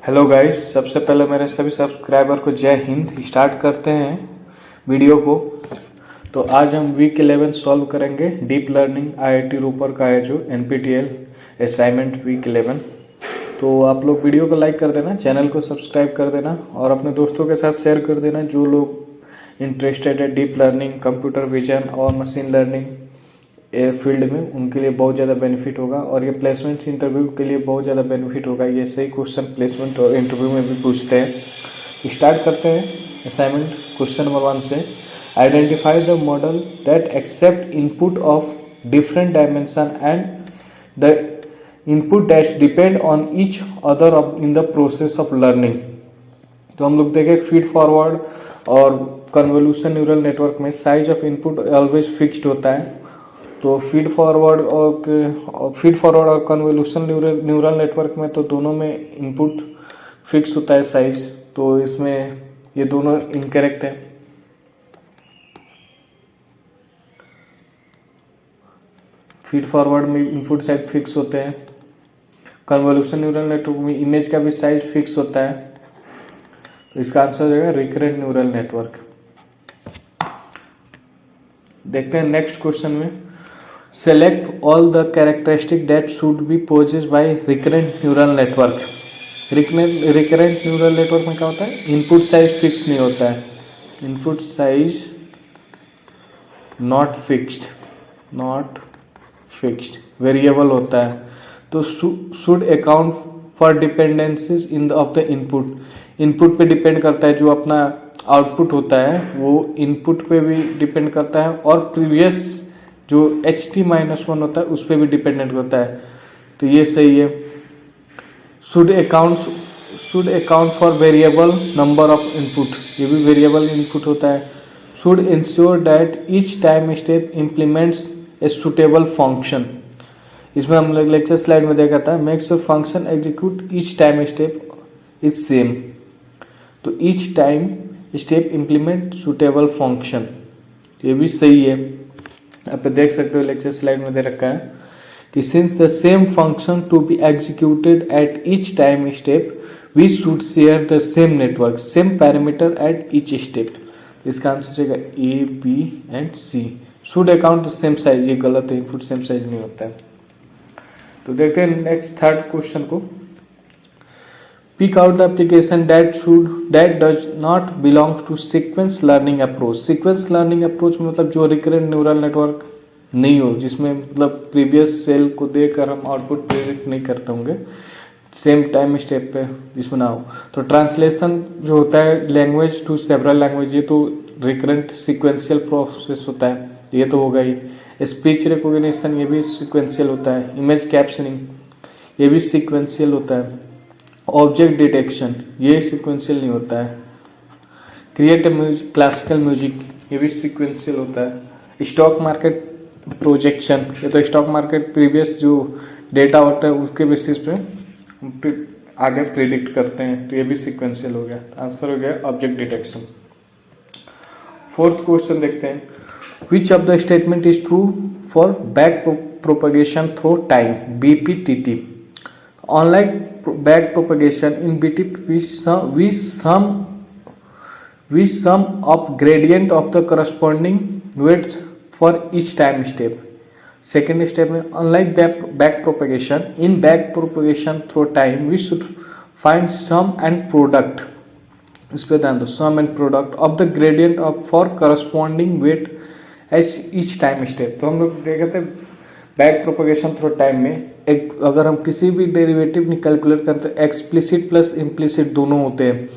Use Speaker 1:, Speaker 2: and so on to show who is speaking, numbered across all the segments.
Speaker 1: Hello guys, सबसे पहले मेरे सभी सब्सक्राइबर को जय हिंद। स्टार्ट करते हैं वीडियो को। तो आज हम वीक 11 सॉल्व करेंगे डीप लर्निंग आईआईटी रूपर का है जो एनपीटीईएल असाइनमेंट वीक 11। तो आप लोग वीडियो को लाइक कर देना, चैनल को सब्सक्राइब कर देना और अपने दोस्तों के साथ शेयर कर देना जो लोग इंटरेस्टेड है डीप लर्निंग, कंप्यूटर विजन और मशीन लर्निंग फील्ड में। उनके लिए बहुत ज़्यादा बेनिफिट होगा और ये प्लेसमेंट इंटरव्यू के लिए बहुत ज़्यादा बेनिफिट होगा। ये सही क्वेश्चन प्लेसमेंट और इंटरव्यू में भी पूछते हैं। स्टार्ट करते हैं असाइनमेंट क्वेश्चन नंबर 1 से। Identify the model that accept input of different dimension and the input that depend on each other in the process of learning. तो हम लोग देखें फीड फॉरवर्ड और कन्वोल्यूशन न्यूरल नेटवर्क में size of input always fixed होता है। तो feed forward और कन्वोल्यूशन न्यूरल नेटवर्क में तो दोनों में इनपुट फिक्स होता है साइज। तो इसमें ये दोनों इनकरेक्ट है। फीड फॉरवर्ड में इनपुट साइज फिक्स होते हैं, कन्वोल्यूशन न्यूरल नेटवर्क में इमेज का भी साइज फिक्स होता है। तो इसका आंसर हो जाएगा रिकरेंट न्यूरल नेटवर्क। देखते हैं नेक्स्ट क्वेश्चन में। Select all the characteristic that should be possess by recurrent neural network. Recurrent neural network में क्या होता है, इनपुट साइज फिक्स नहीं होता है। Input size not fixed variable होता है। तो should account for dependencies in the of the input पे डिपेंड करता है। जो अपना आउटपुट होता है वो इनपुट पे भी डिपेंड करता है और प्रीवियस जो HT-1 होता है उस पर भी डिपेंडेंट होता है। तो ये सही है। Should account for variable number of input, ये भी वेरिएबल इनपुट होता है। Should ensure that each time step implements a suitable function. इसमें हम लोग लेक्चर स्लाइड में देखा था, makes your function execute each time step is same. तो each time step implement suitable function, ये भी सही है। आप देख सकते हो लेक्चर स्लाइड में दे रखा है कि since the same function to be executed at each time step we should share the same network same parameter at each step. इसका आंसर होगा A, B and C। Should account the same size, ये गलत है, input same size नहीं होता है। तो देखते हैं नेक्स्ट थर्ड क्वेश्चन को। Pick out the application that does not belongs to sequence learning approach. Sequence learning approach में मतलब जो रिकरेंट न्यूरल नेटवर्क नहीं हो, जिसमें मतलब प्रीवियस सेल को देकर हम आउटपुट प्रेडिक्ट नहीं करते होंगे सेम टाइम स्टेप पे, जिसमें ना हो। तो ट्रांसलेशन जो होता है लैंग्वेज टू सेवरल लैंग्वेज, ये तो रिकरेंट सिक्वेंशियल प्रोसेस होता है, ये तो होगा ही। स्पीच रिकॉग्निशन ये भी सिक्वेंशियल होता है। इमेज कैप्चरिंग ये भी सिक्वेंशियल होता है। ऑब्जेक्ट डिटेक्शन ये सिक्वेंशियल नहीं होता है। क्रिएट म्यूजिक, क्लासिकल म्यूजिक ये भी सिक्वेंशियल होता है। स्टॉक मार्केट प्रोजेक्शन, ये तो स्टॉक मार्केट प्रीवियस जो डेटा होता है उसके बेसिस पे आगे प्रिडिक्ट करते हैं, तो ये भी सिक्वेंशियल हो गया। आंसर हो गया ऑब्जेक्ट डिटेक्शन। फोर्थ क्वेश्चन देखते हैं। Which of the statement is true for back propagation through time, BPTT। Unlike back propagation in BTP, we sum up gradient of the corresponding weights for each time step. Second step में unlike back propagation, in back propagation through time we should find sum and product। इस पे ध्यान दो, sum and product of the gradient of for corresponding weight as each time step। तो हम लोग देखे थे बैक प्रोपगेशन थ्रू टाइम में एक अगर हम किसी भी डेरिवेटिव नहीं कैलकुलेट करते तो एक्सप्लिसिट प्लस इम्प्लिसिट दोनों होते हैं।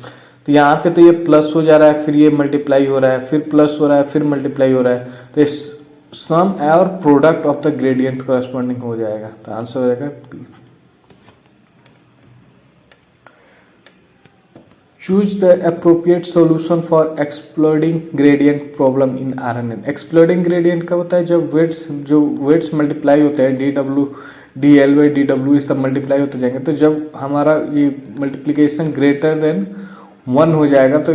Speaker 1: तो यहाँ पे तो ये प्लस हो जा रहा है, फिर ये मल्टीप्लाई हो रहा है, फिर प्लस हो रहा है, फिर मल्टीप्लाई हो रहा है। तो ये सम और product of the gradient corresponding हो जाएगा। तो आंसर हो जाएगा B। Choose the appropriate solution for exploding gradient problem in RNN। Exploding gradient कब होता है, जब वेट्स मल्टीप्लाई होते हैं, DL/DW ये सब मल्टीप्लाई होते जाएंगे। तो जब हमारा ये मल्टीप्लीकेशन ग्रेटर देन 1 हो जाएगा तो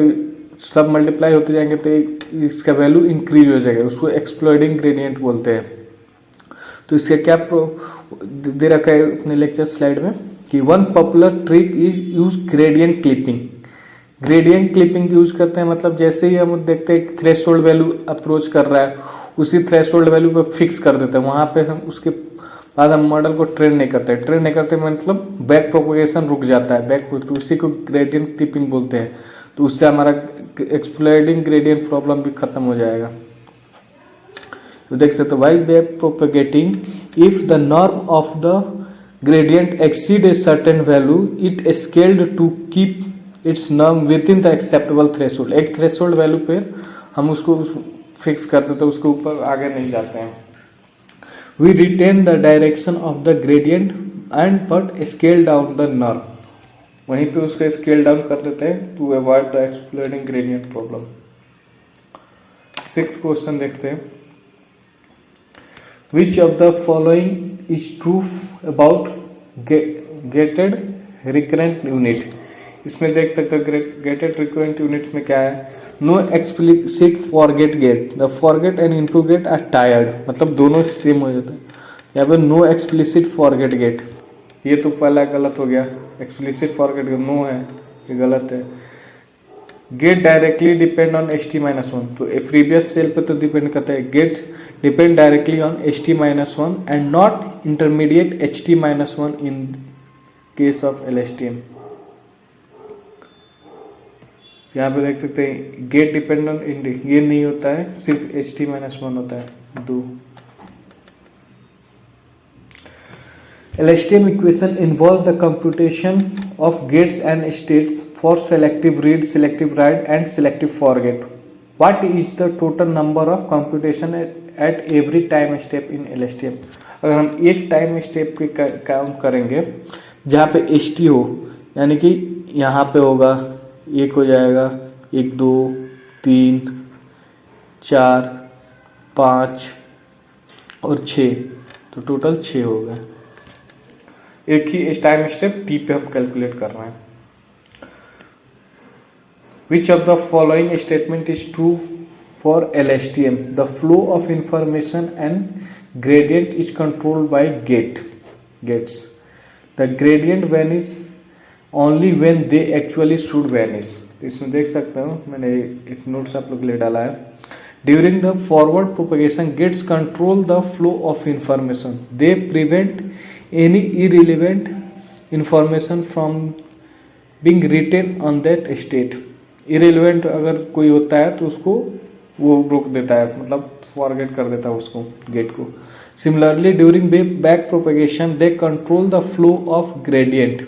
Speaker 1: सब मल्टीप्लाई होते जाएंगे तो इसका वैल्यू इंक्रीज हो जाएगा, उसको एक्सप्लोडिंग ग्रेडियंट बोलते हैं। तो इसका क्या दे रखा है अपने लेक्चर स्लाइड में कि one popular trick is use gradient clipping. Gradient clipping use करते हैं मतलब जैसे ही हम देखते हैं थ्रेशोल्ड वैल्यू अप्रोच कर रहा है उसी थ्रेशोल्ड वैल्यू पे फिक्स कर देते हैं, वहाँ पे हम उसके बाद हम मॉडल को ट्रेन नहीं करते मतलब बैक प्रोपगेशन रुक जाता है बैक, तो उसी को ग्रेडियंट क्लिपिंग बोलते हैं। तो उससे हमारा एक्सप्लोडिंग ग्रेडियंट प्रॉब्लम भी खत्म हो जाएगा। तो देख सकते हो while back propagating if the norm of the gradient exceed a certain value it scaled to keep its norm within the acceptable threshold। एक थ्रेशोल्ड वैल्यू पे हम उसको फिक्स कर देते हैं, उसके ऊपर आगे नहीं जाते हैं। we retain the direction of the gradient and but scale down the norm, वहीं पे उसको स्केल डाउन कर देते हैं to avoid the exploding gradient problem। Sixth question देखते हैं which of the following is true about gated recurrent unit। इसमें देख सकते हो gated recurrent units में क्या है, no explicit forget gate, the forget and input gate are tied, मतलब दोनों सेम हो जाता है। यहाँ पे no explicit forget gate, ये तो पहला गलत हो गया, explicit forget gate no है, ये गलत है। Get directly depend on ht-1, तो प्रीवियस सेल पे तो डिपेंड करता है, gate depend directly on ht-1 and not intermediate ht-1 in case of LSTM। यहाँ पे देख सकते हैं गेट डिपेंड ऑन ये नहीं होता है, सिर्फ ht-1 होता है। 2 LSTM equation involve the computation of gates and states for selective read, selective write and selective forget। What is the total number of computation at every time step in LSTM। अगर हम एक time step के count करेंगे जहाँ पे ht हो, यानी कि यहाँ पे होगा एक हो जाएगा 1 2 3 4 5 और 6, तो टोटल 6 हो गए। एक ही टाइम स्टेप टी पे हम कैलकुलेट कर रहे हैं। Which of the following statement is true for LSTM? The flow of information and gradient is controlled by gates। The gradient vanish only when they actually should vanish। तो इसमें देख सकते हो मैंने एक नोट्स आप लोग के लिए डाला है। During the forward propagation, gates control the flow of information। They prevent any irrelevant information from being written on that state। irrelevant अगर कोई होता है तो उसको वो रोक देता है, मतलब फॉरगेट कर देता है उसको, गेट को। Similarly, during back propagation, they control the flow of gradient।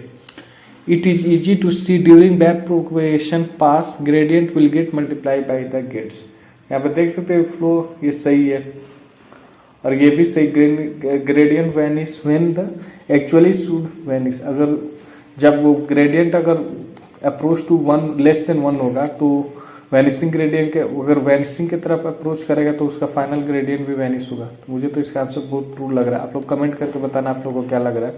Speaker 1: It is easy to see during back propagation pass gradient will get multiplied by the gates। यहाँ पे देख सकते हैं फ्लो ये सही है और ये भी सही। Gradient vanish when the actually should vanish, अगर जब वो ग्रेडियंट अगर अप्रोच टू 1 लेस देन 1 होगा तो वैनिशिंग ग्रेडियंट के, अगर वैनिशिंग की तरफ अप्रोच करेगा तो उसका फाइनल ग्रेडियंट भी वैनिश होगा। तो मुझे तो इसका आंसर बहुत ट्रू लग रहा है। आप लोग कमेंट करके बताना आप लोगों को क्या लग रहा है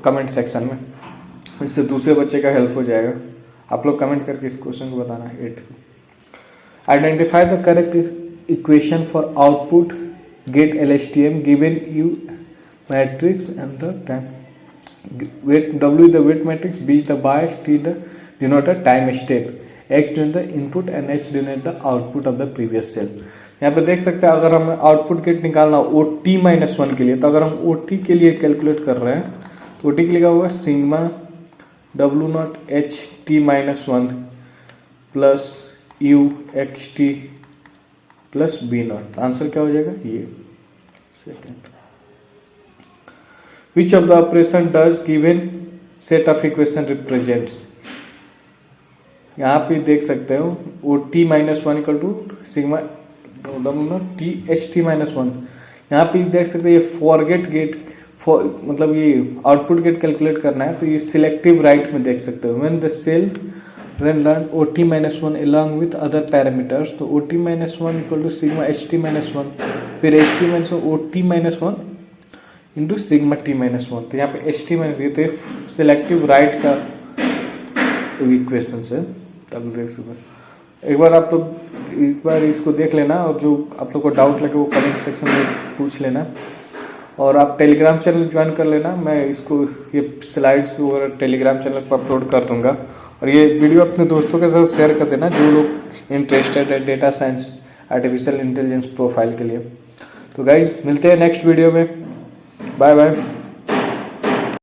Speaker 1: कमेंट सेक्शन में, इससे दूसरे बच्चे का हेल्प हो जाएगा। आप लोग कमेंट करके इस क्वेश्चन को बताना। 8 identify the correct equation for output gate LSTM given U matrix and the time weight W is the weight matrix, B is the bias, T the denoter time step, X denote the input and H denote the output of the previous cell। यहाँ पे देख सकते हैं अगर हमें output gate निकालना OT-1 के लिए, तो अगर हम OT के लिए कैलकुलेट कर रहे हैं तो OT के लिए क्या होगा, sigma W0 HT-1 plus UXT plus B0। Answer क्या हो जाएगा ये। Second Which of the operation does given set of equation represents। यहाँ पे देख सकते हो OT-1 equal to sigma T HT-1। यहाँ पे देख सकते हो ये फॉरगेट गेट मतलब ये आउटपुट गेट कैलकुलेट करना है, तो ये सिलेक्टिव राइट में देख सकते हो। When the cell run learn OT-1 along with other parameters, तो OT-1 equal to sigma HT-1 फिर HT-1 OT-1 into sigma T-1। तो यहाँ पे HT-, ये तो सिलेक्टिव राइट का इक्वेशन है, तब देख सकते। एक बार इसको देख लेना और जो आप लोग को डाउट लगे वो कमेंट सेक्शन में पूछ लेना। और आप टेलीग्राम चैनल ज्वाइन कर लेना, मैं इसको ये स्लाइड्स वगैरह टेलीग्राम चैनल पर अपलोड कर दूंगा। और ये वीडियो अपने दोस्तों के साथ शेयर कर देना जो लोग इंटरेस्टेड है data science artificial intelligence profile के लिए। तो गाइज मिलते हैं नेक्स्ट वीडियो में, बाय बाय।